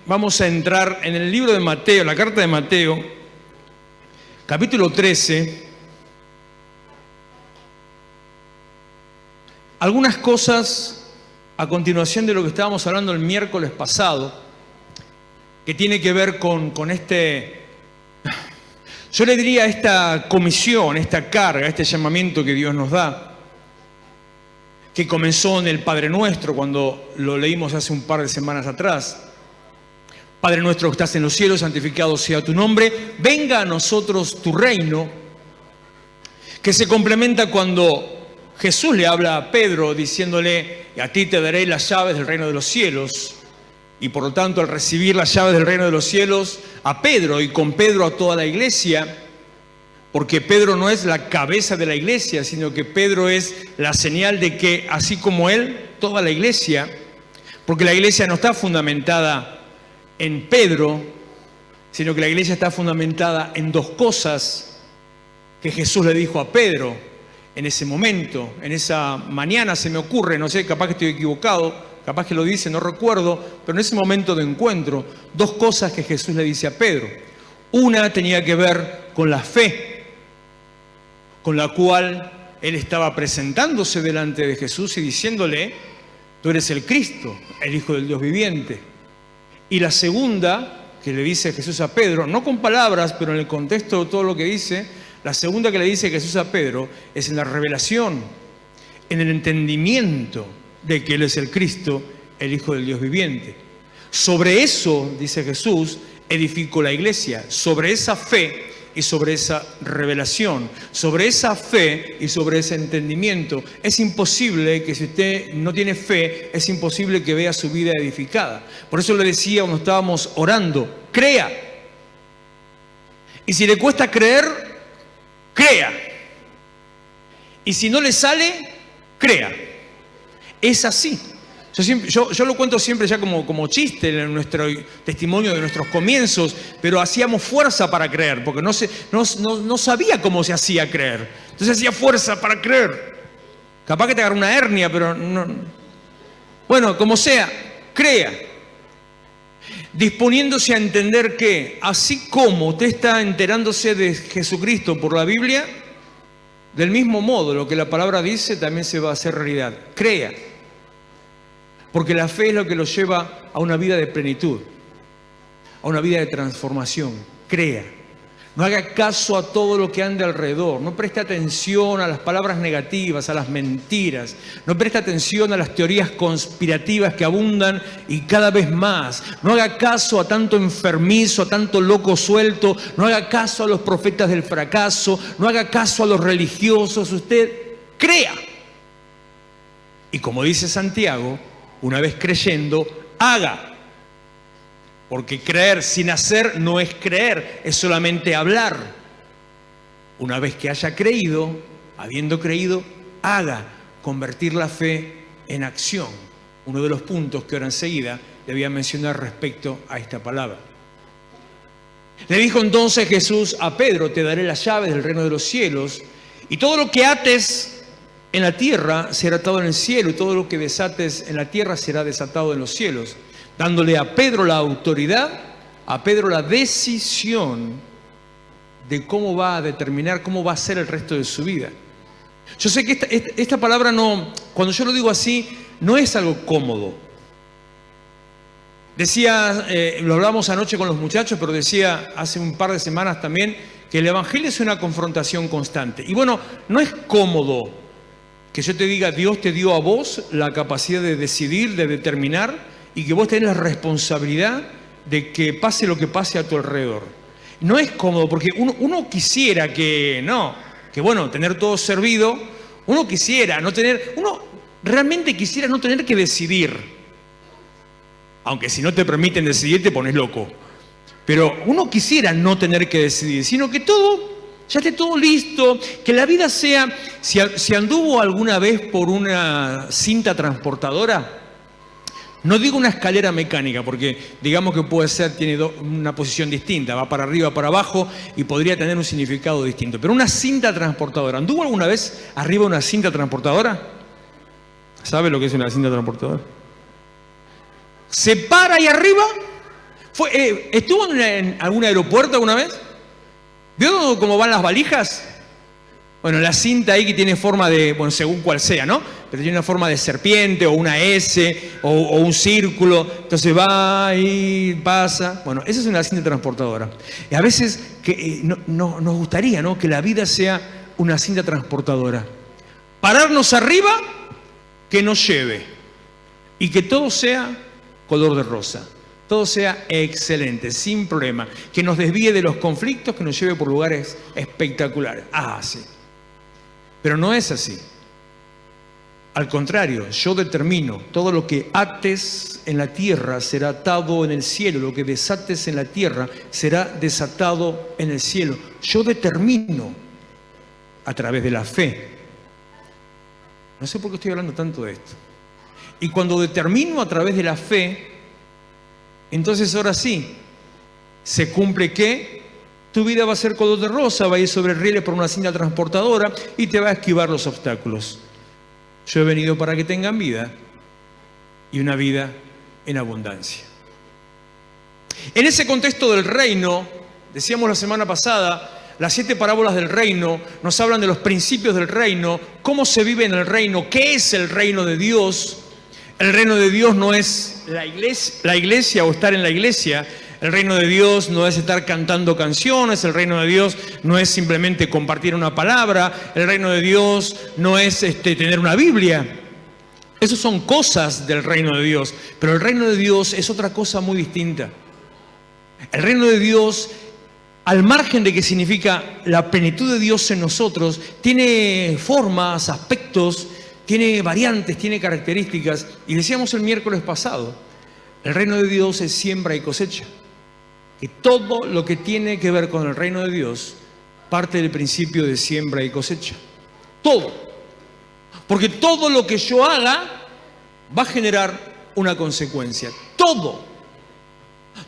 vamos a entrar en el libro de Mateo, la carta de Mateo, capítulo 13. Algunas cosas a continuación de lo que estábamos hablando el miércoles pasado, que tiene que ver con yo le diría esta comisión, esta carga, este llamamiento que Dios nos da, que comenzó en el Padre Nuestro cuando lo leímos hace un par de semanas atrás. Padre nuestro que estás en los cielos, santificado sea tu nombre, venga a nosotros tu reino, que se complementa cuando Jesús le habla a Pedro diciéndole, a ti te daré las llaves del reino de los cielos, y por lo tanto al recibir las llaves del reino de los cielos a Pedro y con Pedro a toda la iglesia, porque Pedro no es la cabeza de la iglesia, sino que Pedro es la señal de que así como él, toda la iglesia, porque la iglesia no está fundamentada en Pedro, sino que la iglesia está fundamentada en dos cosas que Jesús le dijo a Pedro en ese momento, en esa mañana se me ocurre, no sé, capaz que estoy equivocado, capaz que lo dice, no recuerdo, pero en ese momento de encuentro, dos cosas que Jesús le dice a Pedro. Una tenía que ver con la fe, con la cual él estaba presentándose delante de Jesús y diciéndole, tú eres el Cristo, el Hijo del Dios viviente. Y la segunda que le dice Jesús a Pedro, no con palabras, pero en el contexto de todo lo que dice, la segunda que le dice Jesús a Pedro es en la revelación, en el entendimiento de que Él es el Cristo, el Hijo del Dios viviente. Sobre eso, dice Jesús, edificó la iglesia, sobre esa fe y sobre esa revelación, sobre esa fe y sobre ese entendimiento. Es imposible que si usted no tiene fe, es imposible que vea su vida edificada. Por eso le decía cuando estábamos orando, crea. Y si le cuesta creer, crea. Y si no le sale, crea. Es así. Yo lo cuento siempre ya como chiste en nuestro testimonio de nuestros comienzos, pero hacíamos fuerza para creer, porque no sabía cómo se hacía creer. Entonces hacía fuerza para creer. Capaz que te agarra una hernia, pero no. Bueno, como sea, crea. Disponiéndose a entender que, así como usted está enterándose de Jesucristo por la Biblia, del mismo modo lo que la palabra dice también se va a hacer realidad. Crea. Porque la fe es lo que lo lleva a una vida de plenitud, a una vida de transformación. Crea. No haga caso a todo lo que ande alrededor. No preste atención a las palabras negativas, a las mentiras. No preste atención a las teorías conspirativas que abundan y cada vez más. No haga caso a tanto enfermizo, a tanto loco suelto. No haga caso a los profetas del fracaso. No haga caso a los religiosos. Usted crea. Y como dice Santiago, una vez creyendo, haga. Porque creer sin hacer no es creer, es solamente hablar. Una vez que haya creído, habiendo creído, haga. Convertir la fe en acción. Uno de los puntos que ahora enseguida le voy a mencionar respecto a esta palabra. Le dijo entonces Jesús a Pedro, te daré las llaves del reino de los cielos, y todo lo que ates en la tierra será atado en el cielo, y todo lo que desates en la tierra será desatado en los cielos, dándole a Pedro la autoridad, a Pedro la decisión de cómo va a determinar, cómo va a ser el resto de su vida. Yo sé que esta palabra no, cuando yo lo digo así, no es algo cómodo. Decía, lo hablamos anoche con los muchachos, pero decía hace un par de semanas también, que el Evangelio es una confrontación constante. Y bueno, no es cómodo que yo te diga, Dios te dio a vos la capacidad de decidir, de determinar, y que vos tenés la responsabilidad de que pase lo que pase a tu alrededor. No es cómodo, porque uno quisiera bueno, tener todo servido, uno realmente quisiera no tener que decidir. Aunque si no te permiten decidir, te pones loco. Pero uno quisiera no tener que decidir, sino que ya esté todo listo, que la vida sea, si anduvo alguna vez por una cinta transportadora, no digo una escalera mecánica, porque digamos que puede ser, tiene una posición distinta, va para arriba, para abajo, y podría tener un significado distinto. Pero una cinta transportadora, ¿anduvo alguna vez arriba de una cinta transportadora? ¿Sabe lo que es una cinta transportadora? Se para ahí arriba, ¿Estuvo en algún aeropuerto alguna vez? ¿Vio cómo van las valijas? Bueno, la cinta ahí que tiene forma de, bueno, según cual sea, ¿no? Pero tiene una forma de serpiente o una S o un círculo. Entonces va y pasa. Bueno, esa es una cinta transportadora. Y a veces nos gustaría, ¿no?, que la vida sea una cinta transportadora. Pararnos arriba, que nos lleve. Y que todo sea color de rosa. Todo sea excelente, sin problema. Que nos desvíe de los conflictos, que nos lleve por lugares espectaculares. Ah, sí. Pero no es así. Al contrario, yo determino, todo lo que ates en la tierra será atado en el cielo, lo que desates en la tierra será desatado en el cielo. Yo determino a través de la fe. No sé por qué estoy hablando tanto de esto. Y cuando determino a través de la fe, entonces ahora sí, se cumple que tu vida va a ser color de rosa, va a ir sobre rieles por una cinta transportadora y te va a esquivar los obstáculos. Yo he venido para que tengan vida y una vida en abundancia. En ese contexto del reino, decíamos la semana pasada, las 7 parábolas del reino nos hablan de los principios del reino, cómo se vive en el reino, qué es el reino de Dios. El reino de Dios no es la iglesia o estar en la iglesia. El reino de Dios no es estar cantando canciones, el reino de Dios no es simplemente compartir una palabra, el reino de Dios no es tener una Biblia. Esas son cosas del reino de Dios, pero el reino de Dios es otra cosa muy distinta. El reino de Dios, al margen de que significa la plenitud de Dios en nosotros, tiene formas, aspectos, tiene variantes, tiene características. Y decíamos el miércoles pasado, el reino de Dios es siembra y cosecha. Que todo lo que tiene que ver con el reino de Dios parte del principio de siembra y cosecha. Todo. Porque todo lo que yo haga va a generar una consecuencia. Todo.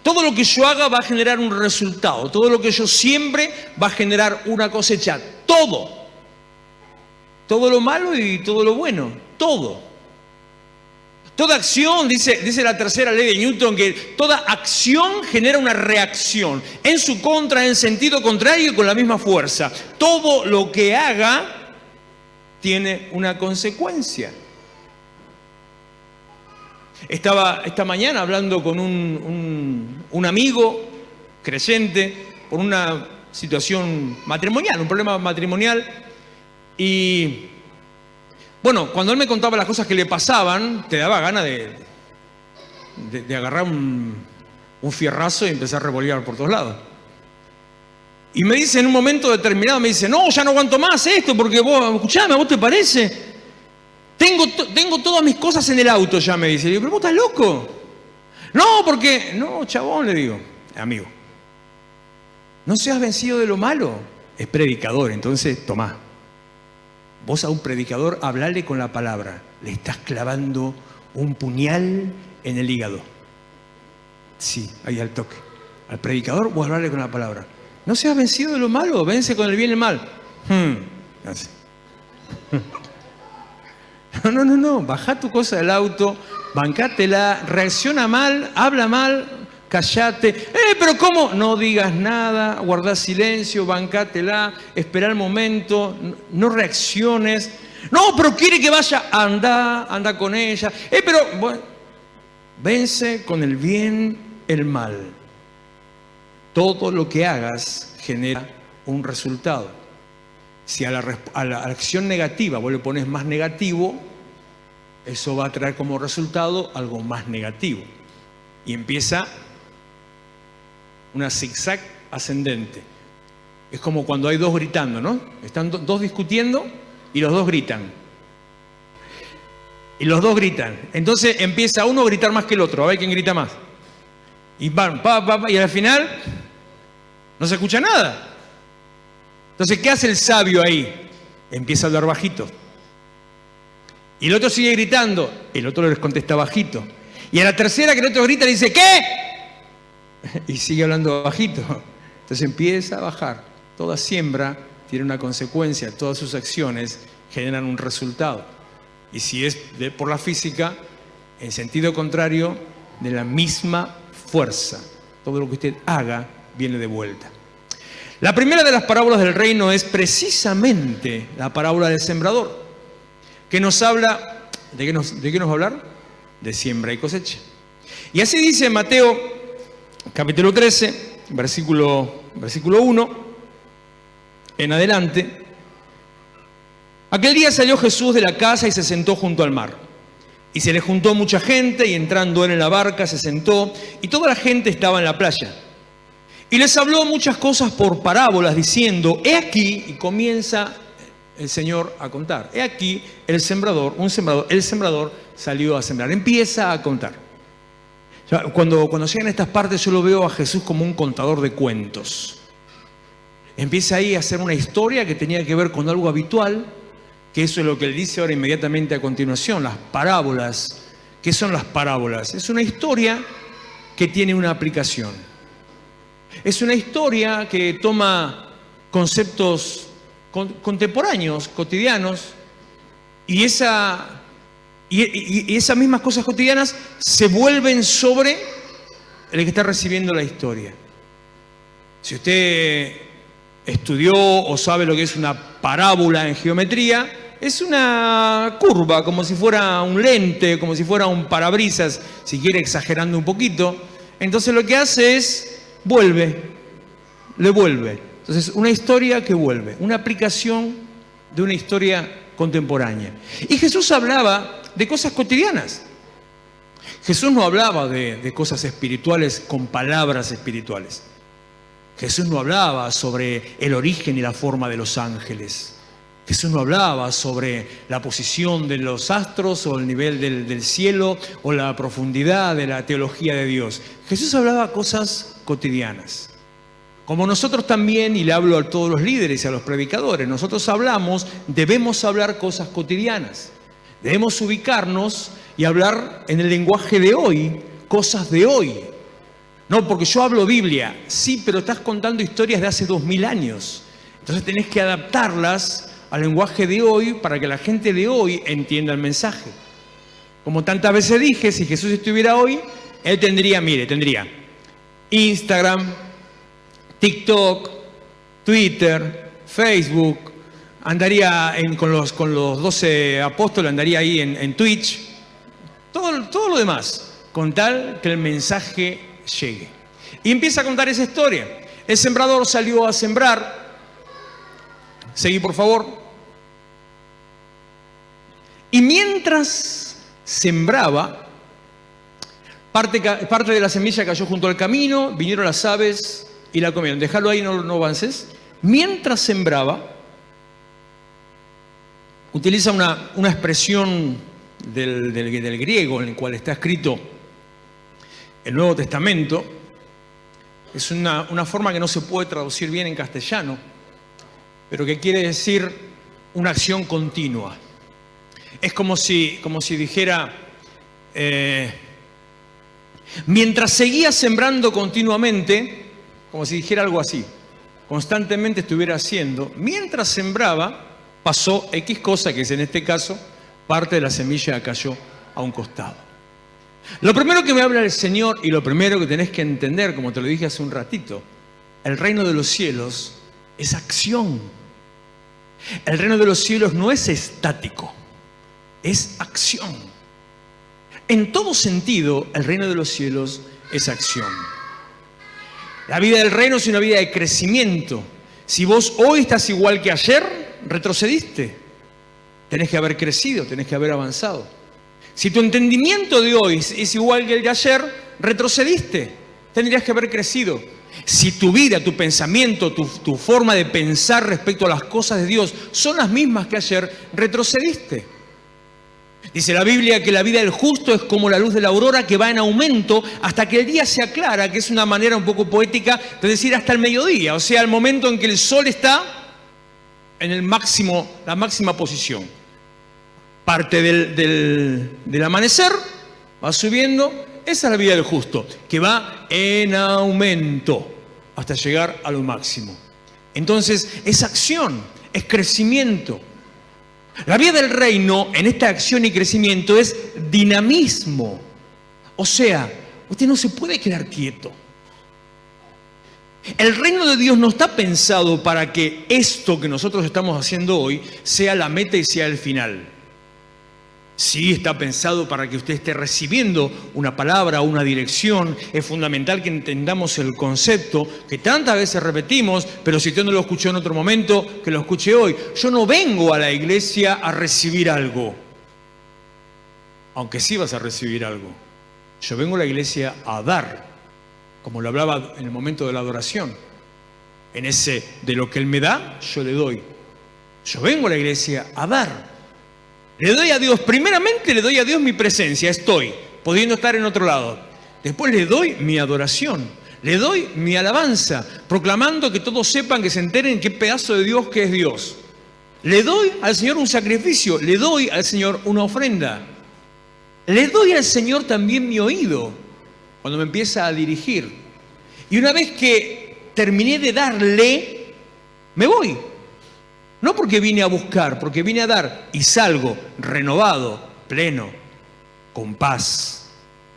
Todo lo que yo haga va a generar un resultado. Todo lo que yo siembre va a generar una cosecha. Todo. Todo lo malo y todo lo bueno. Todo. Toda acción, dice la tercera ley de Newton, que toda acción genera una reacción en su contra, en sentido contrario y con la misma fuerza. Todo lo que haga tiene una consecuencia. Estaba esta mañana hablando con un amigo creyente por una situación matrimonial, un problema matrimonial, y bueno, cuando él me contaba las cosas que le pasaban, te daba ganas de agarrar un fierrazo y empezar a revolear por todos lados. Y me dice en un momento determinado, me dice, no, ya no aguanto más esto, porque vos, escuchame, ¿a vos te parece? Tengo todas mis cosas en el auto ya, me dice. Le digo, pero vos estás loco. No, porque, no, chabón, le digo, amigo, no seas vencido de lo malo. Es predicador, entonces tomá. Vos a un predicador hablale con la palabra. Le estás clavando un puñal en el hígado. Sí, ahí al toque. Al predicador vos hablarle con la palabra. No seas vencido de lo malo, vence con el bien y el mal. Así. No. Bajá tu cosa del auto, bancátela, reacciona mal, habla mal, callate. Pero ¿cómo? No digas nada, guardá silencio, bancátela, espera el momento, no reacciones. No, pero quiere que vaya, anda con ella. Pero bueno, vence con el bien el mal. Todo lo que hagas genera un resultado. Si a la acción negativa vos le pones más negativo, eso va a traer como resultado algo más negativo. Y empieza una zigzag ascendente. Es como cuando hay dos gritando, ¿no? Están dos discutiendo y los dos gritan. Y los dos gritan. Entonces empieza uno a gritar más que el otro, a ver quién grita más. Y van, y al final no se escucha nada. Entonces, ¿qué hace el sabio ahí? Empieza a hablar bajito. Y el otro sigue gritando. El otro les contesta bajito. Y a la tercera que el otro grita le dice, ¿qué? Y sigue hablando bajito. Entonces empieza a bajar. Toda siembra tiene una consecuencia. Todas sus acciones generan un resultado. Y si es por la física, en sentido contrario, de la misma fuerza. todo lo que usted haga viene de vuelta. La primera de las parábolas del reino es precisamente la parábola del sembrador, que nos habla, ¿de qué nos va a hablar? De siembra y cosecha. Y así dice Mateo, capítulo 13, versículo 1, en adelante. Aquel día salió Jesús de la casa y se sentó junto al mar. Y se le juntó mucha gente, y entrando él en la barca se sentó, y toda la gente estaba en la playa. Y les habló muchas cosas por parábolas, diciendo, he aquí, y comienza el Señor a contar. He aquí el sembrador salió a sembrar. Empieza a contar. O sea, cuando llegan a estas partes yo lo veo a Jesús como un contador de cuentos. Empieza ahí a hacer una historia que tenía que ver con algo habitual, que eso es lo que él dice ahora inmediatamente a continuación, las parábolas. ¿Qué son las parábolas? Es una historia que tiene una aplicación. Es una historia que toma conceptos contemporáneos, cotidianos, y esas mismas cosas cotidianas se vuelven sobre el que está recibiendo la historia. Si usted estudió o sabe lo que es una parábola en geometría, es una curva, como si fuera un lente, como si fuera un parabrisas, si quiere exagerando un poquito. Entonces lo que hace es le vuelve. Entonces, una historia que vuelve, una aplicación de una historia contemporánea. Y Jesús hablaba de cosas cotidianas. Jesús no hablaba de cosas espirituales con palabras espirituales. Jesús no hablaba sobre el origen y la forma de los ángeles. Jesús no hablaba sobre la posición de los astros o el nivel del cielo o la profundidad de la teología de Dios. Jesús hablaba cosas cotidianas. Como nosotros también, y le hablo a todos los líderes y a los predicadores, nosotros debemos hablar cosas cotidianas. Debemos ubicarnos y hablar en el lenguaje de hoy, cosas de hoy. No, porque yo hablo Biblia, sí, pero estás contando historias de hace 2000 años. Entonces tenés que adaptarlas al lenguaje de hoy para que la gente de hoy entienda el mensaje. Como tantas veces dije, si Jesús estuviera hoy, él tendría Instagram, TikTok, Twitter, Facebook, andaría con los 12 apóstoles, andaría ahí en Twitch, todo lo demás, con tal que el mensaje llegue. Y empieza a contar esa historia. El sembrador salió a sembrar. Seguí, por favor. Y mientras sembraba, parte de la semilla cayó junto al camino, vinieron las aves y la comieron. Déjalo ahí, no avances. Mientras sembraba, utiliza una expresión del griego en el cual está escrito el Nuevo Testamento. Es una forma que no se puede traducir bien en castellano, pero que quiere decir una acción continua. Es como si dijera, mientras seguía sembrando continuamente, como si dijera algo así, constantemente estuviera haciendo, mientras sembraba, pasó X cosa, que es en este caso, parte de la semilla cayó a un costado. Lo primero que me habla el Señor y lo primero que tenés que entender, como te lo dije hace un ratito, el reino de los cielos es acción. El reino de los cielos no es estático, es acción. En todo sentido, el reino de los cielos es acción. La vida del reino es una vida de crecimiento. Si vos hoy estás igual que ayer, retrocediste. Tenés que haber crecido, tenés que haber avanzado. Si tu entendimiento de hoy es igual que el de ayer, retrocediste. Tendrías que haber crecido. Si tu vida, tu pensamiento, tu forma de pensar respecto a las cosas de Dios son las mismas que ayer, retrocediste. Dice la Biblia que la vida del justo es como la luz de la aurora que va en aumento hasta que el día se aclara, que es una manera un poco poética de decir hasta el mediodía, o sea, el momento en que el sol está en la máxima posición. Parte del amanecer va subiendo, esa es la vida del justo, que va en aumento hasta llegar a lo máximo. Entonces, es acción, es crecimiento. La vida del reino en esta acción y crecimiento es dinamismo. O sea, usted no se puede quedar quieto. El reino de Dios no está pensado para que esto que nosotros estamos haciendo hoy sea la meta y sea el final. Sí, está pensado para que usted esté recibiendo una palabra, una dirección. Es fundamental que entendamos el concepto que tantas veces repetimos, pero si usted no lo escuchó en otro momento, que lo escuche hoy. Yo no vengo a la iglesia a recibir algo, aunque sí vas a recibir algo. Yo vengo a la iglesia a dar, como lo hablaba en el momento de la adoración. En ese de lo que Él me da, yo le doy. Yo vengo a la iglesia a dar. Le doy a Dios, primeramente le doy a Dios mi presencia, estoy, pudiendo estar en otro lado. Después le doy mi adoración, le doy mi alabanza, proclamando que todos sepan, que se enteren qué pedazo de Dios que es Dios. Le doy al Señor un sacrificio, le doy al Señor una ofrenda. Le doy al Señor también mi oído, cuando me empieza a dirigir. Y una vez que terminé de darle, me voy. No porque vine a buscar, porque vine a dar y salgo renovado, pleno, con paz,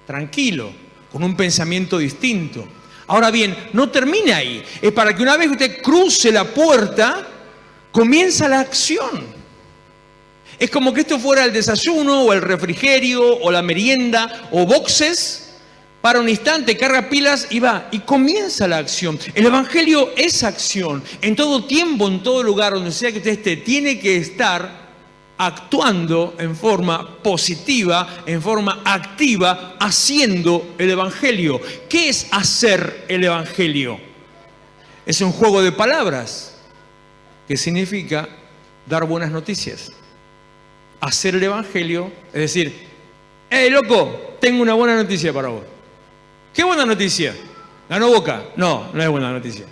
tranquilo, con un pensamiento distinto. Ahora bien, no termina ahí. Es para que una vez que usted cruce la puerta, comienza la acción. Es como que esto fuera el desayuno o el refrigerio o la merienda o boxes. Para un instante, carga pilas y va. Y comienza la acción. El Evangelio es acción. En todo tiempo, en todo lugar, donde sea que usted esté, tiene que estar actuando en forma positiva, en forma activa, haciendo el Evangelio. ¿Qué es hacer el Evangelio? Es un juego de palabras que significa dar buenas noticias. Hacer el Evangelio es decir, ¡hey, loco! Tengo una buena noticia para vos. ¿Qué buena noticia? ¿Ganó Boca? No, no es buena noticia.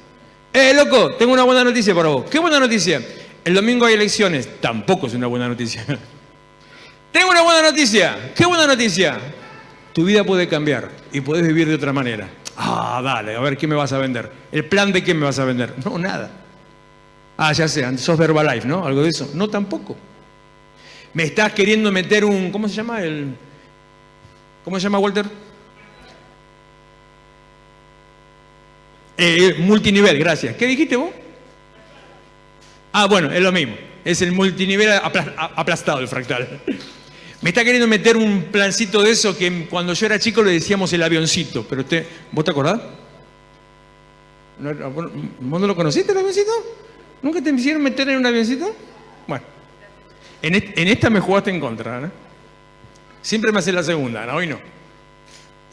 Loco, tengo una buena noticia para vos. ¿Qué buena noticia? El domingo hay elecciones. Tampoco es una buena noticia. Tengo una buena noticia. ¿Qué buena noticia? Tu vida puede cambiar y puedes vivir de otra manera. Ah, dale, a ver, ¿qué me vas a vender? ¿El plan de qué me vas a vender? No, nada. Ah, ya sé, sos Herbalife, ¿no? ¿Algo de eso? No, tampoco. Me estás queriendo meter un... ¿Cómo se llama? ¿Cómo se llama, Walter? Multinivel, gracias. ¿Qué dijiste vos? Ah, bueno, es lo mismo. Es el multinivel aplastado, el fractal. Me está queriendo meter un plancito de eso que cuando yo era chico le decíamos el avioncito. Pero ¿vos te acordás? ¿Vos no lo conociste el avioncito? ¿Nunca te quisieron meter en un avioncito? Bueno, en esta me jugaste en contra, ¿no? Siempre me haces la segunda, ¿no? Hoy no.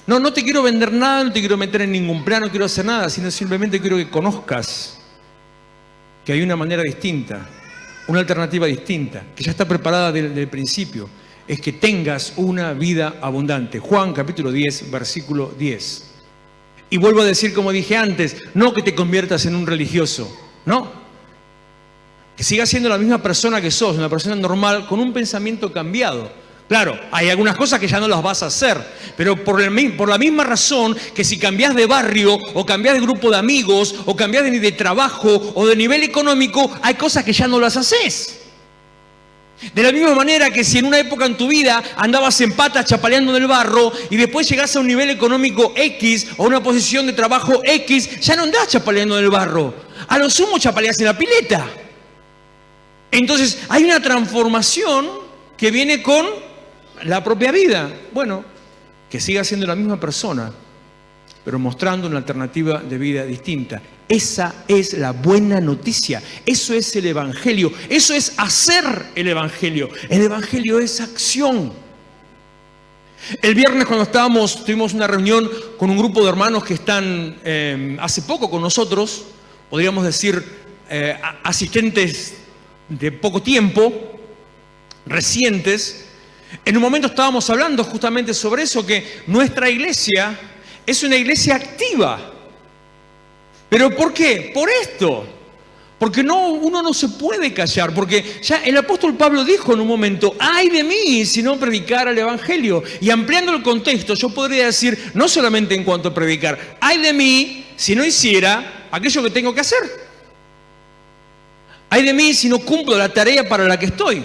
No te quiero vender nada, no te quiero meter en ningún plan, no quiero hacer nada, sino simplemente quiero que conozcas que hay una manera distinta, una alternativa distinta, que ya está preparada desde el principio. Es que tengas una vida abundante. Juan capítulo 10, versículo 10. Y vuelvo a decir, como dije antes, no que te conviertas en un religioso, no. Que sigas siendo la misma persona que sos, una persona normal, con un pensamiento cambiado. Claro, hay algunas cosas que ya no las vas a hacer, pero por la misma razón que si cambiás de barrio, o cambiás de grupo de amigos, o cambiás de trabajo, o de nivel económico, hay cosas que ya no las haces. De la misma manera que si en una época en tu vida andabas en patas chapaleando en el barro, y después llegás a un nivel económico X, o una posición de trabajo X, ya no andás chapaleando en el barro. A lo sumo chapaleás en la pileta. Entonces hay una transformación que viene con la propia vida. Bueno, que siga siendo la misma persona, pero mostrando una alternativa de vida distinta. Esa es la buena noticia. Eso es el Evangelio. Eso es hacer el Evangelio. El Evangelio es acción. El viernes cuando tuvimos una reunión con un grupo de hermanos que están hace poco con nosotros, podríamos decir asistentes de poco tiempo, recientes. En un momento estábamos hablando justamente sobre eso, que nuestra iglesia es una iglesia activa. ¿Pero por qué? Por esto. Porque uno no se puede callar, porque ya el apóstol Pablo dijo en un momento, ¡ay de mí si no predicara el Evangelio! Y ampliando el contexto, yo podría decir, no solamente en cuanto a predicar, ¡ay de mí si no hiciera aquello que tengo que hacer! ¡Ay de mí si no cumplo la tarea para la que estoy!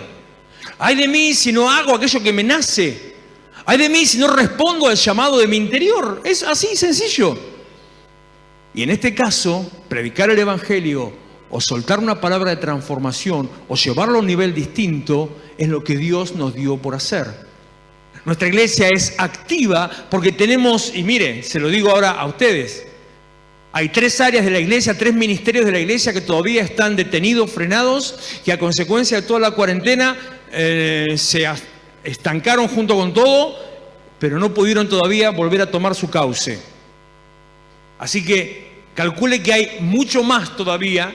¡Ay de mí si no hago aquello que me nace! ¡Ay de mí si no respondo al llamado de mi interior! Es así sencillo. Y en este caso, predicar el Evangelio o soltar una palabra de transformación o llevarlo a un nivel distinto es lo que Dios nos dio por hacer. Nuestra iglesia es activa porque tenemos, y mire, se lo digo ahora a ustedes, hay 3 áreas de la iglesia, 3 ministerios de la iglesia que todavía están detenidos, frenados, que a consecuencia de toda la cuarentena se estancaron junto con todo, pero no pudieron todavía volver a tomar su cauce. Así que calcule que hay mucho más todavía,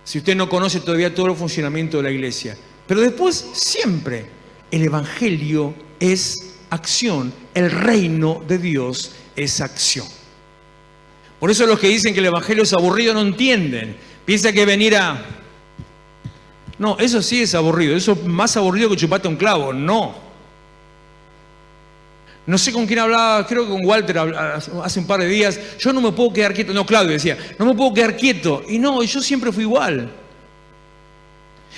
si usted no conoce todavía todo el funcionamiento de la iglesia. Pero después, siempre, el Evangelio es acción, el reino de Dios es acción. Por eso los que dicen que el Evangelio es aburrido no entienden. Piensa que venir a... No, eso sí es aburrido. Eso es más aburrido que chuparte un clavo. No. No sé con quién hablaba, creo que con Walter hace un par de días. Yo no me puedo quedar quieto. No, Claudio decía, no me puedo quedar quieto. Y no, yo siempre fui igual.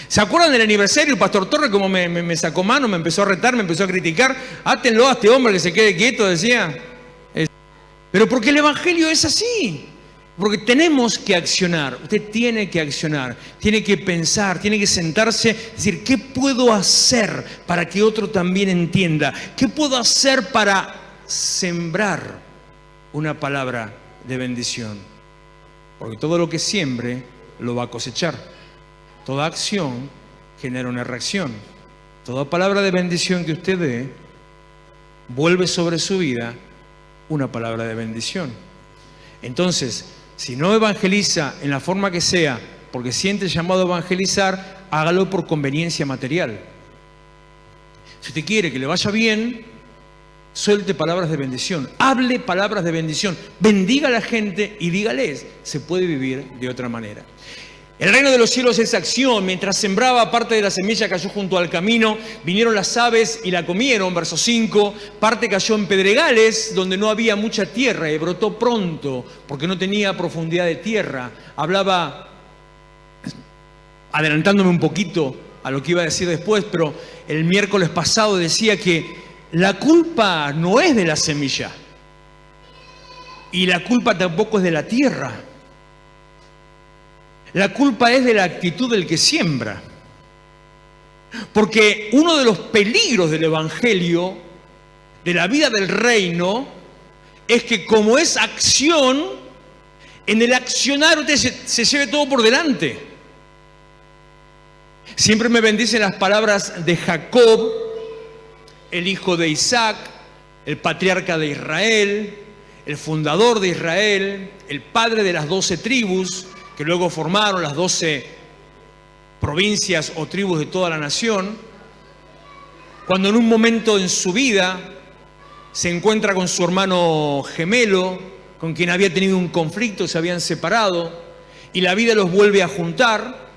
¿Se acuerdan del aniversario? El pastor Torres como me sacó mano, me empezó a retar, me empezó a criticar. Átenlo a este hombre que se quede quieto, decía. Pero porque el Evangelio es así. Porque tenemos que accionar. Usted tiene que accionar. Tiene que pensar, tiene que sentarse. Decir, ¿qué puedo hacer para que otro también entienda? ¿Qué puedo hacer para sembrar una palabra de bendición? Porque todo lo que siembre lo va a cosechar. Toda acción genera una reacción. Toda palabra de bendición que usted dé vuelve sobre su vida una palabra de bendición. Entonces, si no evangeliza en la forma que sea, porque siente el llamado a evangelizar, hágalo por conveniencia material. Si usted quiere que le vaya bien, suelte palabras de bendición, hable palabras de bendición, bendiga a la gente y dígales, se puede vivir de otra manera. El reino de los cielos es acción. Mientras sembraba, parte de la semilla cayó junto al camino, vinieron las aves y la comieron, verso 5. Parte cayó en pedregales, donde no había mucha tierra, y brotó pronto, porque no tenía profundidad de tierra. Hablaba, adelantándome un poquito a lo que iba a decir después, pero el miércoles pasado decía que la culpa no es de la semilla, y la culpa tampoco es de la tierra. La culpa es de la actitud del que siembra. Porque uno de los peligros del Evangelio, de la vida del reino, es que como es acción, en el accionar usted se lleve todo por delante. Siempre me bendicen las palabras de Jacob, el hijo de Isaac, el patriarca de Israel, el fundador de Israel, el padre de las 12 tribus, que luego formaron las 12 provincias o tribus de toda la nación, cuando en un momento en su vida se encuentra con su hermano gemelo, con quien había tenido un conflicto, se habían separado, y la vida los vuelve a juntar.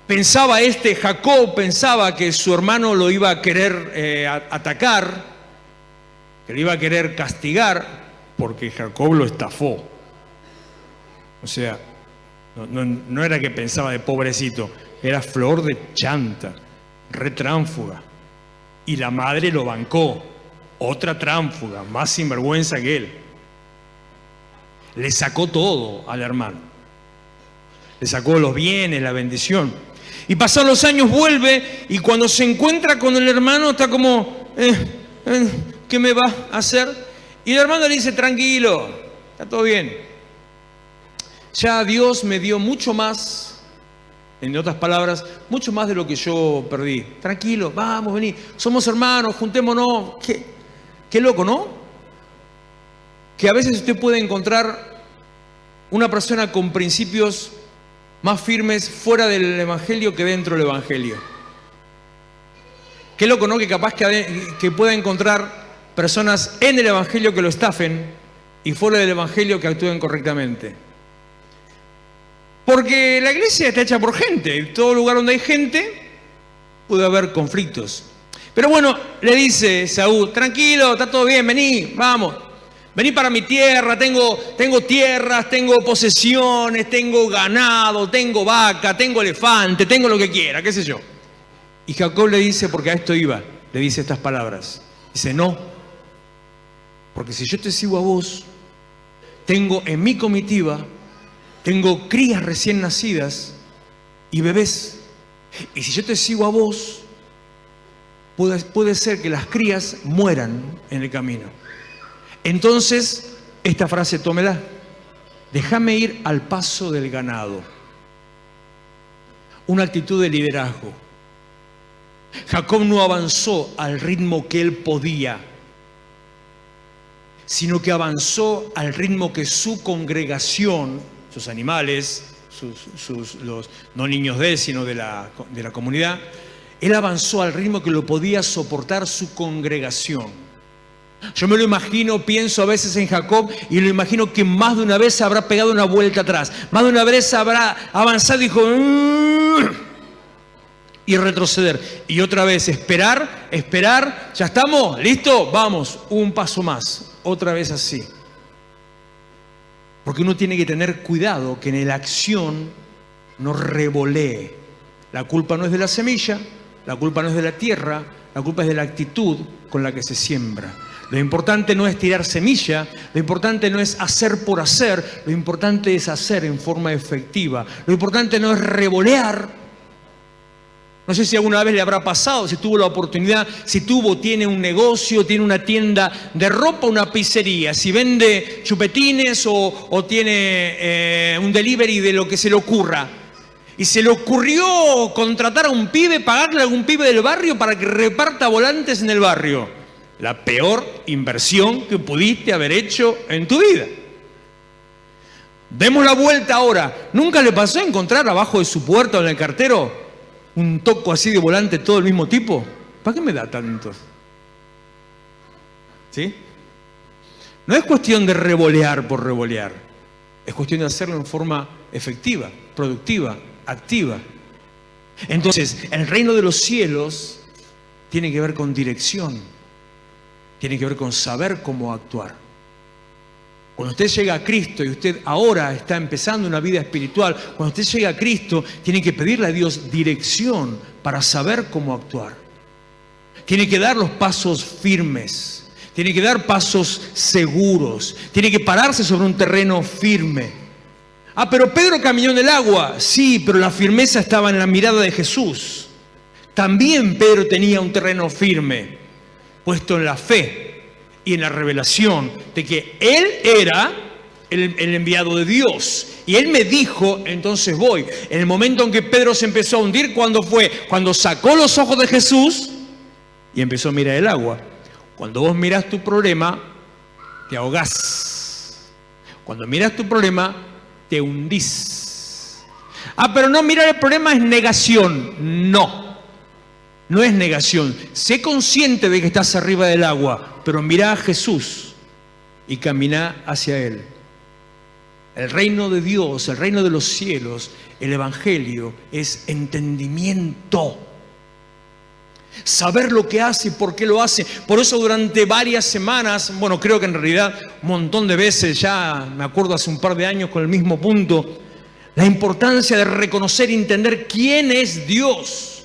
Jacob pensaba que su hermano lo iba a querer atacar, que lo iba a querer castigar, porque Jacob lo estafó. O sea, no era que pensaba de pobrecito, era flor de chanta, retránfuga. Y la madre lo bancó, otra tránfuga, más sinvergüenza que él. Le sacó todo al hermano. Le sacó los bienes, la bendición. Y pasados los años vuelve y cuando se encuentra con el hermano está como, ¿qué me va a hacer? Y el hermano le dice, tranquilo, está todo bien. Ya Dios me dio mucho más, en otras palabras, mucho más de lo que yo perdí. Tranquilo, vamos, vení, somos hermanos, juntémonos. Qué loco, ¿no? Que a veces usted puede encontrar una persona con principios más firmes fuera del Evangelio que dentro del Evangelio. Qué loco, ¿no? Que capaz que pueda encontrar personas en el Evangelio que lo estafen y fuera del Evangelio que actúen correctamente. Porque la iglesia está hecha por gente. En todo lugar donde hay gente puede haber conflictos. Pero bueno, le dice Saúl, tranquilo, está todo bien, vení, vamos. Vení para mi tierra, tengo tierras, tengo posesiones, tengo ganado, tengo vaca, tengo elefante, tengo lo que quiera, qué sé yo. Y Jacob le dice, porque a esto iba, le dice estas palabras. Dice, no, porque si yo te sigo a vos, tengo en mi comitiva, tengo crías recién nacidas y bebés. Y si yo te sigo a vos, puede ser que las crías mueran en el camino. Entonces, esta frase tómela. Déjame ir al paso del ganado. Una actitud de liderazgo. Jacob no avanzó al ritmo que él podía, sino que avanzó al ritmo que su congregación, sus animales, los no niños de él, sino de la comunidad, él avanzó al ritmo que lo podía soportar su congregación. Yo me lo imagino, pienso a veces en Jacob y lo imagino que más de una vez habrá pegado una vuelta atrás, más de una vez habrá avanzado y dijo y retroceder, y otra vez esperar, ¿ya estamos? ¿Listo? Vamos, un paso más, otra vez así. Porque uno tiene que tener cuidado que en la acción no revolee. La culpa no es de la semilla, la culpa no es de la tierra, la culpa es de la actitud con la que se siembra. Lo importante no es tirar semilla, lo importante no es hacer por hacer, lo importante es hacer en forma efectiva. Lo importante no es revolear. No sé si alguna vez le habrá pasado, si tuvo la oportunidad, tiene un negocio, tiene una tienda de ropa, una pizzería, si vende chupetines o tiene un delivery de lo que se le ocurra. Y se le ocurrió contratar a un pibe, pagarle a algún pibe del barrio para que reparta volantes en el barrio. La peor inversión que pudiste haber hecho en tu vida. Demos la vuelta ahora. ¿Nunca le pasó encontrar abajo de su puerta o en el cartero un toco así de volante todo el mismo tipo? ¿Para qué me da tanto? ¿Sí? No es cuestión de revolear por revolear. Es cuestión de hacerlo en forma efectiva, productiva, activa. Entonces, el reino de los cielos tiene que ver con dirección. Tiene que ver con saber cómo actuar. Cuando usted llega a Cristo y usted ahora está empezando una vida espiritual, cuando usted llega a Cristo, tiene que pedirle a Dios dirección para saber cómo actuar. Tiene que dar los pasos firmes, tiene que dar pasos seguros, tiene que pararse sobre un terreno firme. Ah, pero Pedro caminó en el agua. Sí, pero la firmeza estaba en la mirada de Jesús. También Pedro tenía un terreno firme, puesto en la fe y en la revelación de que Él era el enviado de Dios. Y Él me dijo, entonces voy. En el momento en que Pedro se empezó a hundir, ¿cuándo fue? Cuando sacó los ojos de Jesús y empezó a mirar el agua. Cuando vos mirás tu problema, te ahogás. Cuando mirás tu problema, te hundís. Ah, pero no mirar el problema es negación. No. No es negación. Sé consciente de que estás arriba del agua, pero mirá a Jesús y camina hacia Él. El reino de Dios, el reino de los cielos, el evangelio es entendimiento. Saber lo que hace y por qué lo hace. Por eso durante varias semanas, bueno, creo que en realidad un montón de veces, ya me acuerdo hace un par de años con el mismo punto, la importancia de reconocer y entender quién es Dios.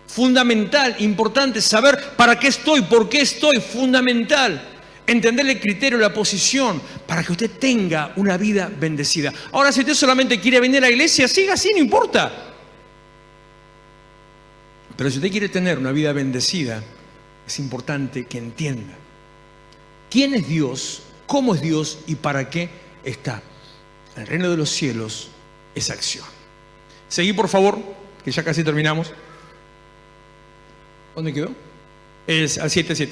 Fundamental, importante, saber para qué estoy, por qué estoy, fundamental. Entender el criterio, la posición, para que usted tenga una vida bendecida. Ahora, si usted solamente quiere venir a la iglesia, siga así, no importa. Pero si usted quiere tener una vida bendecida, es importante que entienda quién es Dios, cómo es Dios y para qué está. El reino de los cielos es acción. Seguí, por favor, que ya casi terminamos. ¿Dónde quedó? Es al 7:7.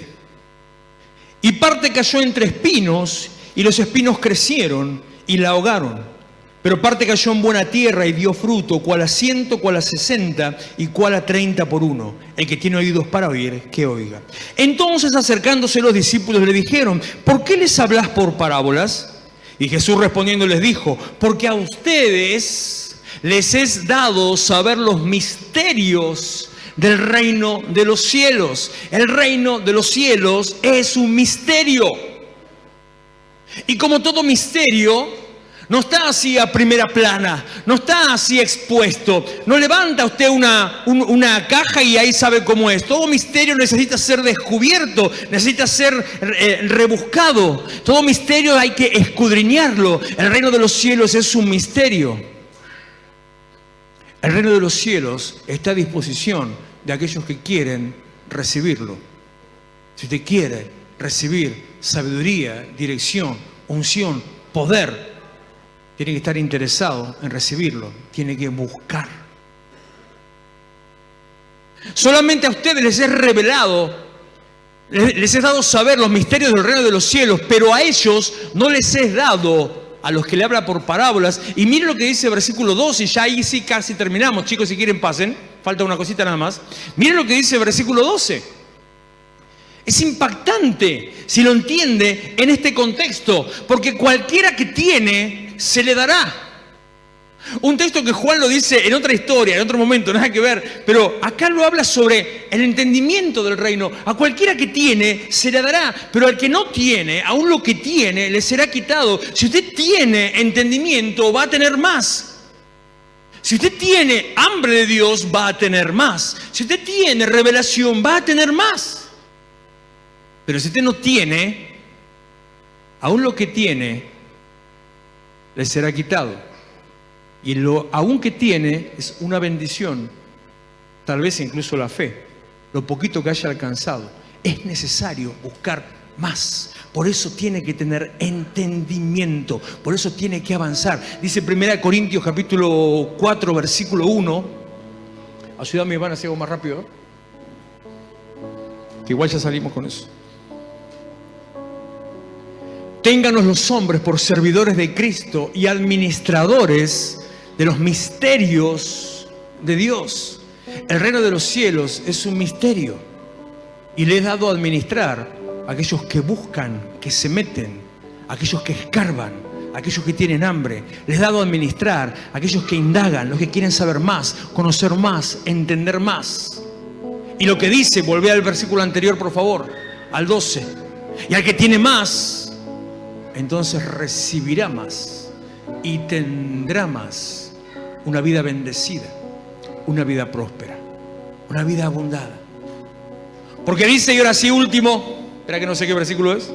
Y parte cayó entre espinos, y los espinos crecieron y la ahogaron. Pero parte cayó en buena tierra y dio fruto, cual a 100, cual a 60 y cual a 30 por uno. El que tiene oídos para oír, que oiga. Entonces, acercándose los discípulos, le dijeron: ¿por qué les hablas por parábolas? Y Jesús respondiendo les dijo: porque a ustedes les es dado saber los misterios del reino de los cielos. El reino de los cielos es un misterio. Y como todo misterio, No está así a primera plana, no está así expuesto. No levanta usted una caja y ahí sabe cómo es. Todo misterio necesita ser descubierto, necesita ser rebuscado. Todo misterio hay que escudriñarlo. El reino de los cielos es un misterio. El reino de los cielos está a disposición de aquellos que quieren recibirlo. Si usted quiere recibir sabiduría, dirección, unción, poder, tiene que estar interesado en recibirlo, tiene que buscar. Solamente a ustedes les es revelado, les es dado saber los misterios del reino de los cielos, pero a ellos no les es dado, a los que le habla por parábolas. Y miren lo que dice el versículo 12, y ya ahí sí casi terminamos, chicos, si quieren pasen, falta una cosita nada más. Miren lo que dice el versículo 12. Es impactante si lo entiende en este contexto, porque cualquiera que tiene, se le dará. Un texto que Juan lo dice en otra historia, en otro momento, nada que ver, pero acá lo habla sobre el entendimiento del reino. A cualquiera que tiene, se le dará, pero al que no tiene, aún lo que tiene, le será quitado. Si usted tiene entendimiento, va a tener más. Si usted tiene hambre de Dios, va a tener más. Si usted tiene revelación, va a tener más. Pero si usted no tiene, aún lo que tiene, le será quitado. Y lo aún que tiene es una bendición, tal vez incluso la fe, lo poquito que haya alcanzado. Es necesario buscar más. Por eso tiene que tener entendimiento, por eso tiene que avanzar. Dice 1 Corintios capítulo 4, versículo 1. Ayúdame, Iván, a hacer algo más rápido, que igual ya salimos con eso. Ténganos los hombres por servidores de Cristo y administradores de los misterios de Dios. El reino de los cielos es un misterio y le he dado a administrar a aquellos que buscan, que se meten, a aquellos que escarban, a aquellos que tienen hambre. Les he dado a administrar a aquellos que indagan, los que quieren saber más, conocer más, entender más. Y lo que dice, volvé al versículo anterior, por favor, al 12. Y al que tiene más, entonces recibirá más y tendrá más, una vida bendecida, una vida próspera, una vida abundada. Porque dice, y ahora sí último, espera que no sé qué versículo es.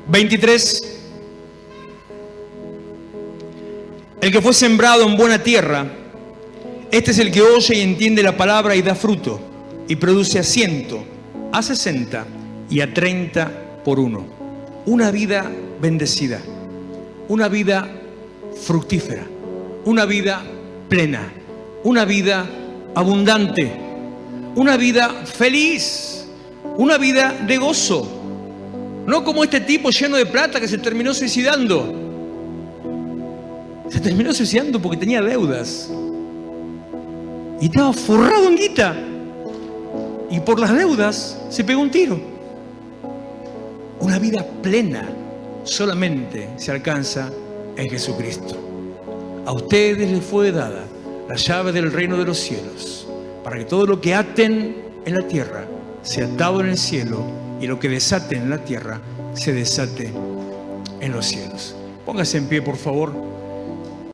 (23) El que fue sembrado en buena tierra, este es el que oye y entiende la palabra y da fruto, y produce a 100, a 60 y a 30 por uno. Una vida bendecida, una vida fructífera, una vida plena, una vida abundante, una vida feliz, una vida de gozo. No como este tipo lleno de plata que se terminó suicidando. Se terminó suicidando porque tenía deudas y estaba forrado en guita. Y por las deudas se pegó un tiro. Una vida plena solamente se alcanza en Jesucristo. A ustedes les fue dada la llave del reino de los cielos, para que todo lo que aten en la tierra sea atado en el cielo, y lo que desaten en la tierra se desate en los cielos. Póngase en pie, por favor.